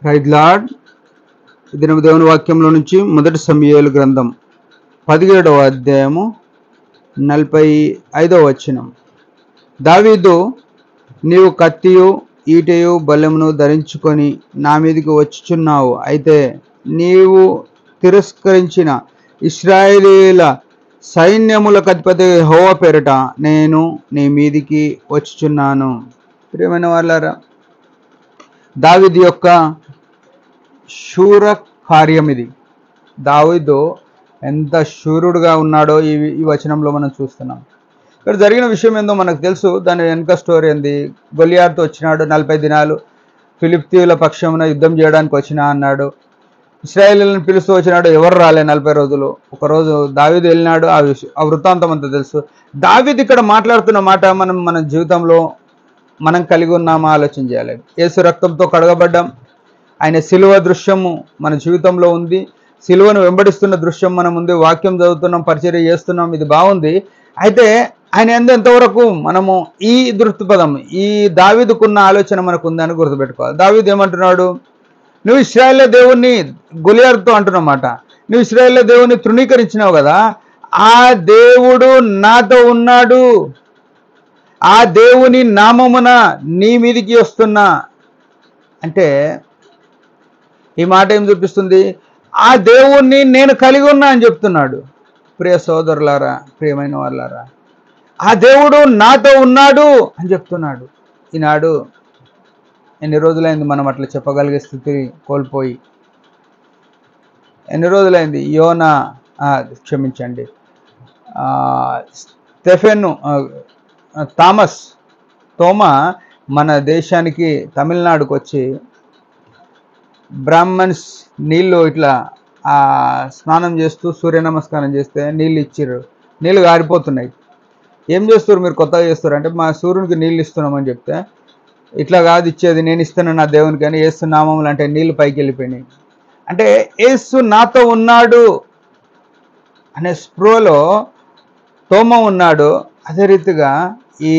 Praise lord. ఇది దేవుని వాక్యంలో నుంచి మొదటి సమూయేలు గ్రంథం 17వ అధ్యాయము 45వ వచనం. దావీదు, నీవు కత్తియు ఈటెయు బల్లెమును ధరించుకొని నా మీదికి వచ్చుచున్నావు. అయితే నీవు తిరస్కరించిన ఇశ్రాయేలీయుల సైన్యములకు అధిపతి యెహోవా పేరిట నేను నీ మీదికి వచ్చుచున్నాను. ప్రియమైన వాళ్ళారా, దావీదు యొక్క శూర కార్యం ఇది. దావీదు ఎంత శూరుడుగా ఉన్నాడో ఈ వచనంలో మనం చూస్తున్నాం. ఇక్కడ జరిగిన విషయం ఏందో మనకు తెలుసు. దాని వెనుక స్టోరీ ఏంది? గొలియాతుతో వచ్చినాడు, 40 దినాలు ఫిలిష్తీయుల పక్షమున యుద్ధం చేయడానికి వచ్చినా అన్నాడు. ఇశ్రాయేలీయులను పిలుస్తూ వచ్చినాడు, ఎవరు రాలే 40 రోజులు. ఒకరోజు దావీదు వెళ్ళినాడు. ఆ వృత్తాంతం అంతా తెలుసు. దావీదు ఇక్కడ మాట్లాడుతున్న మాట మన జీవితంలో మనం కలిగి ఉన్నామా ఆలోచన చేయాలి. యేసు రక్తంతో కడగబడ్డాం. ఆయన సిలువ దృశ్యము మన జీవితంలో ఉంది. సిలువను వెంబడిస్తున్న దృశ్యం మనం ఉంది. వాక్యం చదువుతున్నాం, పరిచర్య చేస్తున్నాం, ఇది బాగుంది. అయితే ఆయన ఎంతవరకు మనము ఈ దృక్పథం, ఈ దావీదుకున్న ఆలోచన మనకు ఉందని గుర్తుపెట్టుకోవాలి. దావీదు ఏమంటున్నాడు? నువ్వు ఇశ్రాయేలు దేవుణ్ణి, గొలియాతుతో అంటున్నమాట, నువ్వు ఇశ్రాయేలు దేవుణ్ణి తృణీకరించినావు కదా, ఆ దేవుడు నాతో ఉన్నాడు, ఆ దేవుని నామమున నీ మీదికి వస్తున్నా అంటే ఈ మాట ఏం చూపిస్తుంది? ఆ దేవుణ్ణి నేను కలిగి ఉన్నా అని చెప్తున్నాడు. ప్రియ సోదరులారా, ప్రియమైన వాళ్ళారా, ఆ దేవుడు నాతో ఉన్నాడు అని చెప్తున్నాడు. ఈనాడు ఎన్ని రోజులైంది మనం అట్లా చెప్పగలిగే స్థితి కోల్పోయి? ఎన్ని రోజులైంది? యోనా క్షమించండి స్టెఫెను తోమా మన దేశానికి తమిళనాడుకు వచ్చి బ్రాహ్మణ్స్ నీళ్ళు ఇట్లా స్నానం చేస్తూ సూర్య నమస్కారం చేస్తే నీళ్ళు ఇచ్చిర్రు. నీళ్ళు గారిపోతున్నాయి. ఏం చేస్తారు మీరు? కొత్తగా చేస్తారు అంటే మా సూర్యునికి నీళ్ళు ఇస్తున్నామని చెప్తే, ఇట్లా కాదు ఇచ్చేది, నేను ఇస్తాను నా దేవునికి అని యేసు నామములు అంటే నీళ్ళు పైకి వెళ్ళిపోయినాయి. అంటే యేసు నాతో ఉన్నాడు అనే స్పృహలో తోమ ఉన్నాడు. అదే రీతిగా ఈ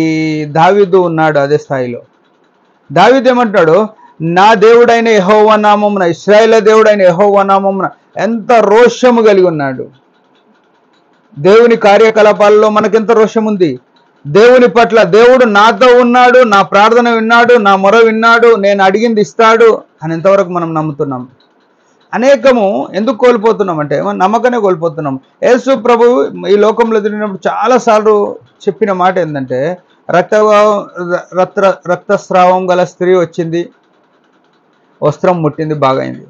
దావీదు ఉన్నాడు అదే స్థాయిలో. దావీదు ఏమంటాడు? నా దేవుడైన యెహోవా నామమున, ఇశ్రాయేలు దేవుడైన యెహోవా నామమున. ఎంత రోషము కలిగి ఉన్నాడు. దేవుని కార్యకలాపాలలో మనకెంత రోషం ఉంది. దేవుని పట్ల దేవుడు నాతో ఉన్నాడు, నా ప్రార్థన విన్నాడు, నా మొర విన్నాడు, నేను అడిగింది ఇస్తాడు అని ఎంతవరకు మనం నమ్ముతున్నాం? అనేకము ఎందుకు కోల్పోతున్నాం అంటే నమ్మకనే కోల్పోతున్నాం. యేసు ప్రభు ఈ లోకంలో తిరిగినప్పుడు చాలాసార్లు చెప్పిన మాట ఏంటంటే, రక్తస్రావం గల స్త్రీ వచ్చింది, వస్త్రం ముట్టింది, బాగైంది.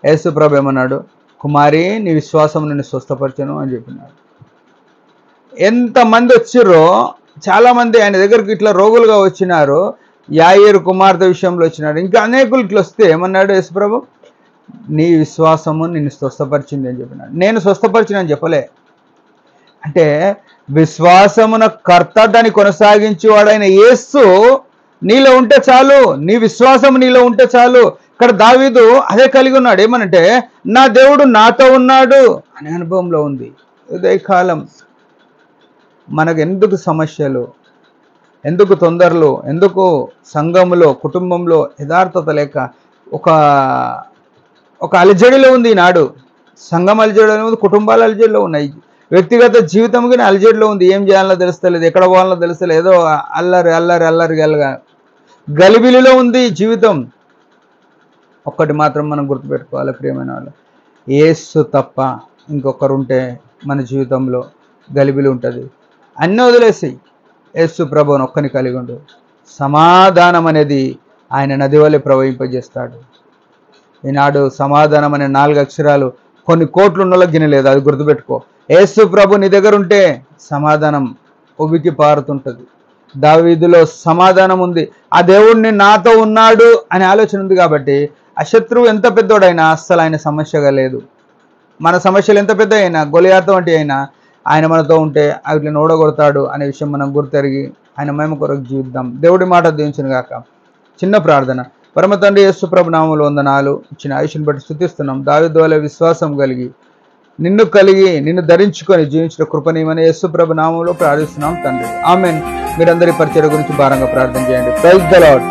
యేసు ప్రభు ఏమన్నాడు? కుమారి, నీ విశ్వాసం నిన్ను స్వస్థపరచను అని చెప్పినాడు. ఎంతమంది వచ్చిర్రో, చాలామంది ఆయన దగ్గరికి ఇట్లా రోగులుగా వచ్చినారు. యాయీరు కుమార్తె విషయంలో వచ్చినాడు. ఇంకా అనేకులు ఇట్లా వస్తే ఏమన్నాడు యేసు ప్రభు? నీ విశ్వాసము నిన్ను స్వస్థపరిచింది అని చెప్పినాడు. నేను స్వస్థపరిచిన అని చెప్పలే. అంటే విశ్వాసమున కర్త, దాన్ని కొనసాగించేవాడైన యేసు నీలో ఉంటే చాలు, నీ విశ్వాసం నీలో ఉంటే చాలు. ఇక్కడ దావీదు అదే కలిగి ఉన్నాడు. ఏమనంటే, నా దేవుడు నాతో ఉన్నాడు అనే అనుభవంలో ఉంది. ఉదయకాలం మనకు ఎందుకు సమస్యలు, ఎందుకు తొందరలు, ఎందుకు సంఘములో, కుటుంబంలో యథార్థత లేక ఒక అలజడిలో ఉంది ఈనాడు. సంఘం అలజడిలో ఉంది, కుటుంబాల అలజడిలో ఉన్నాయి, వ్యక్తిగత జీవితం కానీ అలజడిలో ఉంది. ఏం చేయాలో తెలుస్తలేదు, ఎక్కడ పోవాలో తెలుస్తలేదు, ఏదో అల్లరి గలిబిలిలో ఉంది జీవితం. ఒక్కటి మాత్రం మనం గుర్తుపెట్టుకోవాలి ప్రియమైన వాళ్ళు, యేసు తప్ప ఇంకొకరుంటే మన జీవితంలో గలిబిలి ఉంటుంది. అన్నీ వదిలేసి యేసు ప్రభువుని ఒక్కని కలిగి ఉండు. సమాధానం అనేది ఆయన నది వలె ప్రవహింపజేస్తాడు. ఈనాడు సమాధానం అనే 4 అక్షరాలు కొన్ని కోట్లు ఉన్నోళ్ళకి గినలేదు. అది గుర్తుపెట్టుకో. యేసు ప్రభు నీ దగ్గర ఉంటే సమాధానం ఉబికి పారుతుంటుంది. దావీదులో సమాధానం ఉంది. ఆ దేవుడిని నాతో ఉన్నాడు అనే ఆలోచన ఉంది కాబట్టి ఆ శత్రువు ఎంత పెద్దోడైనా అస్సలు ఆయన సమస్యగా లేదు. మన సమస్యలు ఎంత పెద్ద అయినా, గొలియాతు వంటి అయినా, ఆయన మనతో ఉంటే వాటిని ఓడగొడతాడు అనే విషయం మనం గుర్తెరిగి ఆయన మహిమ కొరకు జీవిద్దాం. దేవుడి మాట దీవించును గాక. చిన్న ప్రార్థన. పరమ తండ్రి యేసు ప్రభు నామములో వందనాలు. ఇచ్చిన ఆయుష్ని బట్టి స్తుతిస్తున్నాం. దావీదు వలె విశ్వాసం కలిగి నిన్ను ధరించుకొని జీవించిన కృపనీయమని యేసు ప్రభు నామములో ప్రార్థిస్తున్నాం తండ్రి. ఆమేన్. మీరందరి పరిచర్య గురించి భారంగా ప్రార్థన చేయండి. Praise the lord.